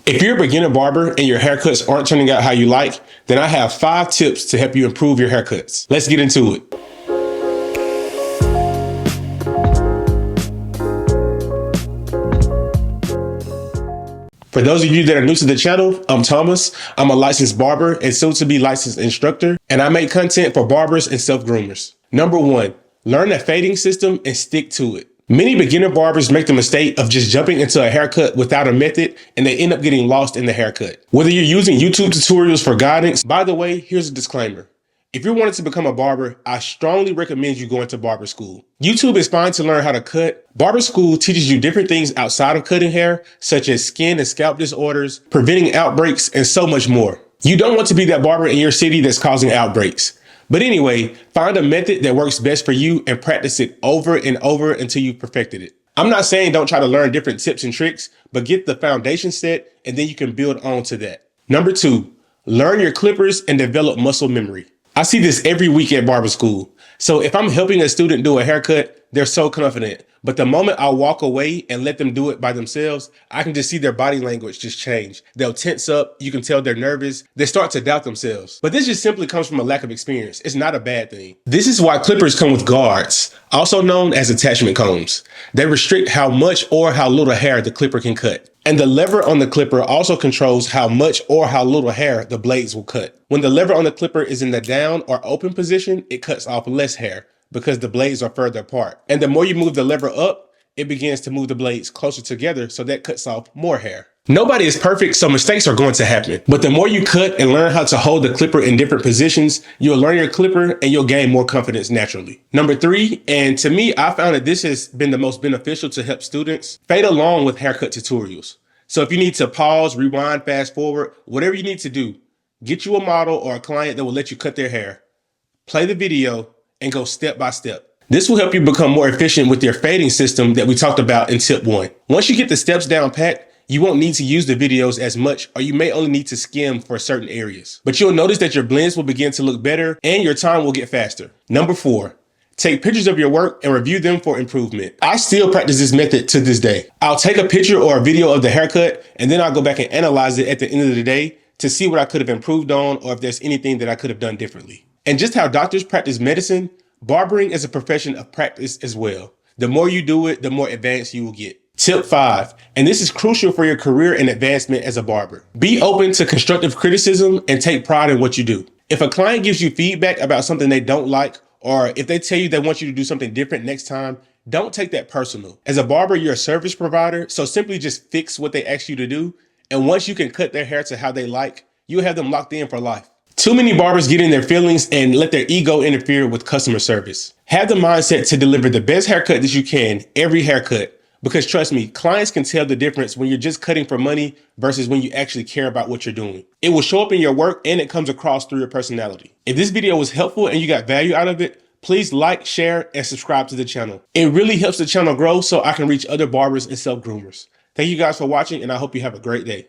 If you're a beginner barber and your haircuts aren't turning out how you like, then I have 5 tips to help you improve your haircuts. Let's get into it. For those of you that are new to the channel, I'm Thomas. I'm a licensed barber and soon to be licensed instructor, and I make content for barbers and self-groomers. Number 1, learn the fading system and stick to it. Many beginner barbers make the mistake of just jumping into a haircut without a method, and they end up getting lost in the haircut. Whether you're using YouTube tutorials for guidance, by the way, here's a disclaimer. If you're wanting to become a barber, I strongly recommend you going to barber school. YouTube is fine to learn how to cut. Barber school teaches you different things outside of cutting hair, such as skin and scalp disorders, preventing outbreaks, and so much more. You don't want to be that barber in your city that's causing outbreaks. But anyway, find a method that works best for you and practice it over and over until you've perfected it. I'm not saying don't try to learn different tips and tricks, but get the foundation set and then you can build on to that. Number 2, learn your clippers and develop muscle memory. I see this every week at barber school. So if I'm helping a student do a haircut, they're so confident. But the moment I walk away and let them do it by themselves, I can just see their body language just change. They'll tense up. You can tell they're nervous. They start to doubt themselves. But this just simply comes from a lack of experience. It's not a bad thing. This is why clippers come with guards, also known as attachment combs. They restrict how much or how little hair the clipper can cut. And the lever on the clipper also controls how much or how little hair the blades will cut. When the lever on the clipper is in the down or open position, it cuts off less hair because the blades are further apart. And the more you move the lever up, it begins to move the blades closer together, so that cuts off more hair. Nobody is perfect, so mistakes are going to happen. But the more you cut and learn how to hold the clipper in different positions, you'll learn your clipper and you'll gain more confidence naturally. Number 3, and to me, I found that this has been the most beneficial to help students, fade along with haircut tutorials. So if you need to pause, rewind, fast forward, whatever you need to do, get you a model or a client that will let you cut their hair, play the video, and go step by step. This will help you become more efficient with your fading system that we talked about in tip 1. Once you get the steps down pat, you won't need to use the videos as much, or you may only need to skim for certain areas. But you'll notice that your blends will begin to look better and your time will get faster. Number 4, take pictures of your work and review them for improvement. I still practice this method to this day. I'll take a picture or a video of the haircut, and then I'll go back and analyze it at the end of the day to see what I could have improved on or if there's anything that I could have done differently. And just how doctors practice medicine, barbering is a profession of practice as well. The more you do it, the more advanced you will get. Tip 5, and this is crucial for your career and advancement as a barber. Be open to constructive criticism and take pride in what you do. If a client gives you feedback about something they don't like, or if they tell you they want you to do something different next time, don't take that personal. As a barber, you're a service provider, so simply just fix what they ask you to do. And once you can cut their hair to how they like, you'll have them locked in for life. Too many barbers get in their feelings and let their ego interfere with customer service. Have the mindset to deliver the best haircut that you can every haircut, because trust me, clients can tell the difference when you're just cutting for money versus when you actually care about what you're doing. It will show up in your work and it comes across through your personality. If this video was helpful and you got value out of it, please like, share, and subscribe to the channel. It really helps the channel grow so I can reach other barbers and self-groomers. Thank you guys for watching, and I hope you have a great day.